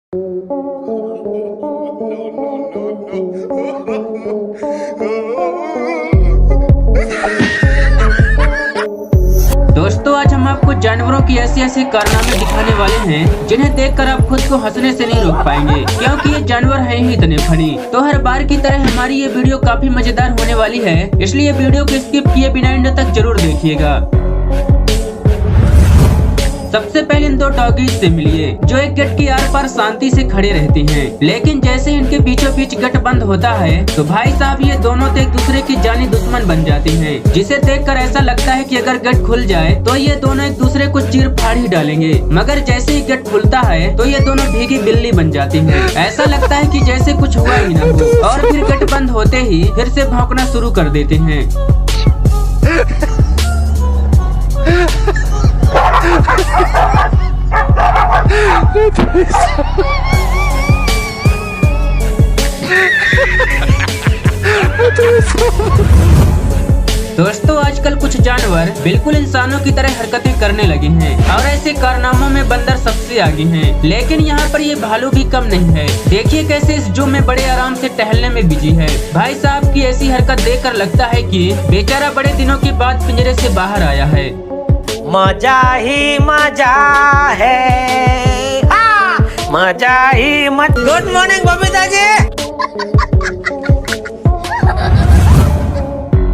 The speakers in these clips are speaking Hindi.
दोस्तों, आज हम आपको जानवरों की ऐसे कारनामे दिखाने वाले हैं जिन्हें देखकर आप खुद को हंसने से नहीं रोक पाएंगे, क्योंकि ये जानवर हैं ही इतने फनी। तो हर बार की तरह हमारी ये वीडियो काफी मजेदार होने वाली है, इसलिए वीडियो को स्किप किए बिना एंड तक जरूर देखिएगा। सबसे पहले इन दो डॉगीज से मिलिए जो एक गेट के आर पार शांति से खड़े रहते हैं, लेकिन जैसे इनके बीचों बीच गेट बंद होता है तो भाई साहब ये दोनों तो एक दूसरे की जानी दुश्मन बन जाते हैं, जिसे देखकर ऐसा लगता है कि अगर गेट खुल जाए तो ये दोनों एक दूसरे को चीर फाड़ ही डालेंगे। मगर जैसे ही गेट खुलता है तो ये दोनों भीगी बिल्ली बन जाती हैं। ऐसा लगता है कि जैसे कुछ हुआ ही न हो, और फिर गेट बंद होते ही फिर से भौंकना शुरू कर देते हैं। दोस्तों, आजकल कुछ जानवर बिल्कुल इंसानों की तरह हरकतें करने लगे हैं और ऐसे कारनामों में बंदर सबसे आगे हैं। लेकिन यहाँ पर ये भालू भी कम नहीं है। देखिए कैसे इस जू में बड़े आराम से टहलने में बिजी है। भाई साहब की ऐसी हरकत देखकर लगता है कि बेचारा बड़े दिनों के बाद पिंजरे से बाहर आया है। मजा ही मजा है, मजा ही मजा। Good morning Babita ji.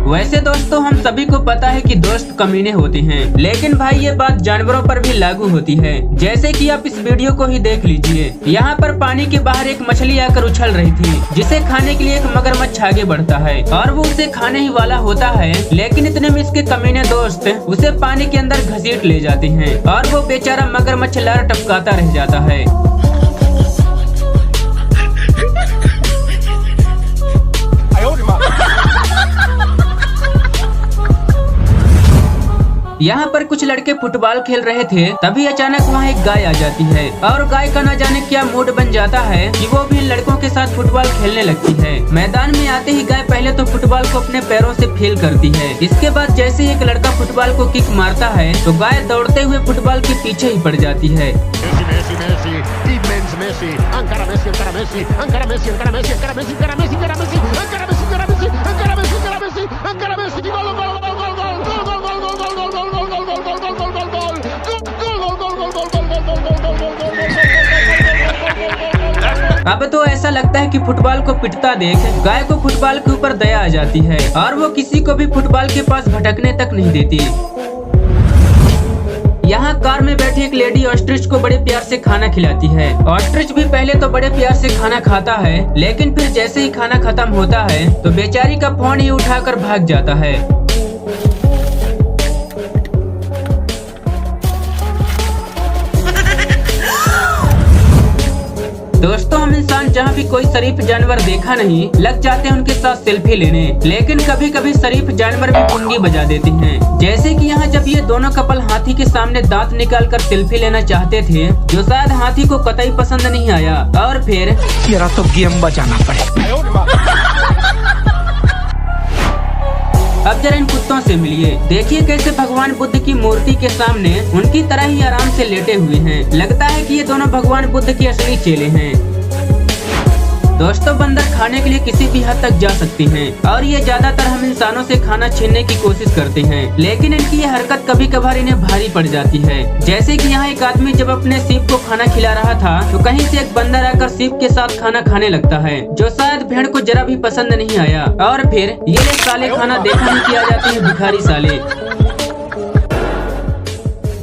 वैसे दोस्तों, हम सभी को पता है कि दोस्त कमीने होते हैं, लेकिन भाई ये बात जानवरों पर भी लागू होती है। जैसे कि आप इस वीडियो को ही देख लीजिए। यहाँ पर पानी के बाहर एक मछली आकर उछल रही थी, जिसे खाने के लिए एक मगरमच्छ आगे बढ़ता है और वो उसे खाने ही वाला होता है, लेकिन इतने में इसके कमीने दोस्त उसे पानी के अंदर घसीट ले जाते हैं और वो बेचारा मगरमच्छ लार टपकाता रह जाता है। यहाँ पर कुछ लड़के फुटबॉल खेल रहे थे, तभी अचानक वहाँ एक गाय आ जाती है और गाय का न जाने क्या मूड बन जाता है कि वो भी इन लड़कों के साथ फुटबॉल खेलने लगती है। मैदान में आते ही गाय पहले तो फुटबॉल को अपने पैरों से फील करती है। इसके बाद जैसे ही एक लड़का फुटबॉल को किक मारता है तो गाय दौड़ते हुए फुटबॉल के पीछे ही पड़ जाती है। अब तो ऐसा लगता है कि फुटबॉल को पिटता देख गाय को फुटबॉल के ऊपर दया आ जाती है और वो किसी को भी फुटबॉल के पास भटकने तक नहीं देती। यहाँ कार में बैठी एक लेडी ऑस्ट्रिच को बड़े प्यार से खाना खिलाती है। ऑस्ट्रिच भी पहले तो बड़े प्यार से खाना खाता है, लेकिन फिर जैसे ही खाना खत्म होता है तो बेचारी का फोन ही उठाकर भाग जाता है। दोस्तों, हम इंसान जहाँ भी कोई शरीफ जानवर देखा नहीं लग जाते हैं उनके साथ सेल्फी लेने, लेकिन कभी कभी शरीफ जानवर भी पुंगी बजा देते हैं। जैसे कि यहाँ जब ये दोनों कपल हाथी के सामने दांत निकालकर सेल्फी लेना चाहते थे, जो शायद हाथी को कतई पसंद नहीं आया, और फिर मेरा तो गेम बजाना पड़ेगा। अब जरा इन कुत्तों से मिलिए। देखिए कैसे भगवान बुद्ध की मूर्ति के सामने उनकी तरह ही आराम से लेटे हुए हैं। लगता है कि ये दोनों भगवान बुद्ध के असली चेले हैं। दोस्तों, बंदर खाने के लिए किसी भी हद तक जा सकते हैं और ये ज्यादातर हम इंसानों से खाना छीनने की कोशिश करते हैं, लेकिन इनकी ये हरकत कभी कभार इन्हें भारी पड़ जाती है। जैसे कि यहाँ एक आदमी जब अपने सीप को खाना खिला रहा था तो कहीं से एक बंदर आकर सीप के साथ खाना खाने लगता है, जो शायद भेड़ को जरा भी पसंद नहीं आया, और फिर ये ले साले खाना देखा नहीं किया जाते हैं भिखारी साले।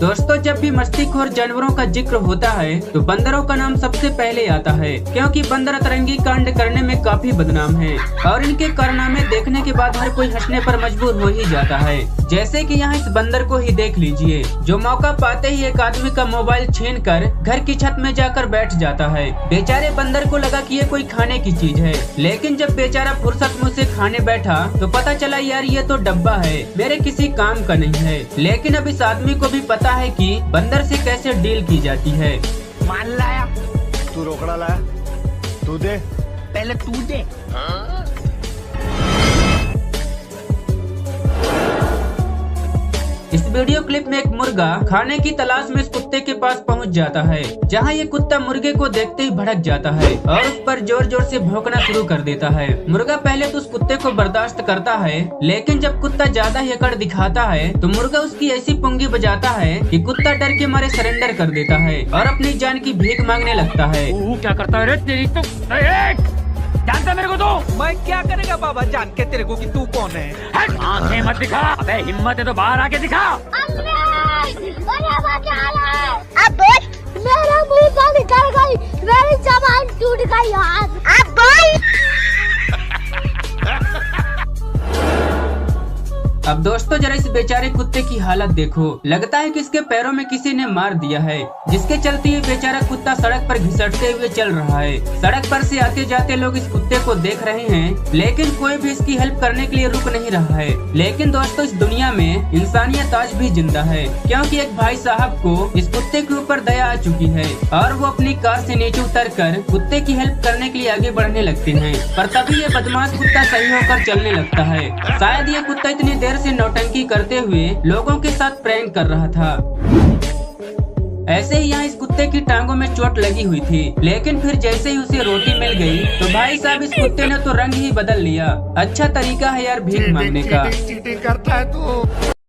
दोस्तों, जब भी मस्तीखोर जानवरों का जिक्र होता है तो बंदरों का नाम सबसे पहले आता है, क्योंकि बंदर अतरंगी कांड करने में काफी बदनाम है और इनके कारनामे देखने के बाद हर कोई हंसने पर मजबूर हो ही जाता है। जैसे कि यहाँ इस बंदर को ही देख लीजिए, जो मौका पाते ही एक आदमी का मोबाइल छीनकर घर की छत में जाकर बैठ जाता है। बेचारे बंदर को लगा कि ये कोई खाने की चीज है, लेकिन जब बेचारा फुर्सत में उसे खाने बैठा तो पता चला यार ये तो डब्बा है, मेरे किसी काम का नहीं है। लेकिन अब इस आदमी को भी पता है कि बंदर से कैसे डील की जाती है। मान लाया, तू रोकड़ा लाया, तू दे, पहले तू दे। इस वीडियो क्लिप में एक मुर्गा खाने की तलाश में इस कुत्ते के पास पहुंच जाता है, जहां ये कुत्ता मुर्गे को देखते ही भड़क जाता है और उस पर जोर जोर से भौंकना शुरू कर देता है। मुर्गा पहले तो उस कुत्ते को बर्दाश्त करता है, लेकिन जब कुत्ता ज्यादा ही अकड़ दिखाता है तो मुर्गा उसकी ऐसी पुंगी बजाता है कि कुत्ता डर के मारे सरेंडर कर देता है और अपनी जान की भीख मांगने लगता है। क्या करता है रे तेरी तो जानता मेरे को तो मैं क्या करेगा बाबा जान के तेरे को कि तू कौन है? आंखें मत दिखा, अबे हिम्मत है तो बाहर आके दिखा। अब बोल, मेरा मुंह तो निकल गई, मेरी जबान टूट गई यार। अब बोल। अब दोस्तों जरा इस बेचारे कुत्ते की हालत देखो, लगता है कि इसके पैरों में किसी ने मार दिया है, जिसके चलते ये बेचारा कुत्ता सड़क पर घिसटते हुए चल रहा है। सड़क पर से आते जाते लोग इस कुत्ते को देख रहे हैं, लेकिन कोई भी इसकी हेल्प करने के लिए रुक नहीं रहा है। लेकिन दोस्तों इस दुनिया में इंसानियत आज भी जिंदा है, क्योंकि एक भाई साहब को इस कुत्ते के ऊपर दया आ चुकी है और वो अपनी कार से नीचे उतरकर कुत्ते की हेल्प करने के लिए आगे बढ़ने लगते हैं। पर तभी ये बदमाश कुत्ता सही होकर चलने लगता है। शायद ये कुत्ता इतनी देर से नौटंकी करते हुए लोगों के साथ प्रैंक कर रहा था। ऐसे ही यहाँ इस कुत्ते की टांगों में चोट लगी हुई थी, लेकिन फिर जैसे ही उसे रोटी मिल गई तो भाई साहब इस कुत्ते ने तो रंग ही बदल लिया। अच्छा तरीका है यार भीख मांगने का। चीटिंग करता है तू।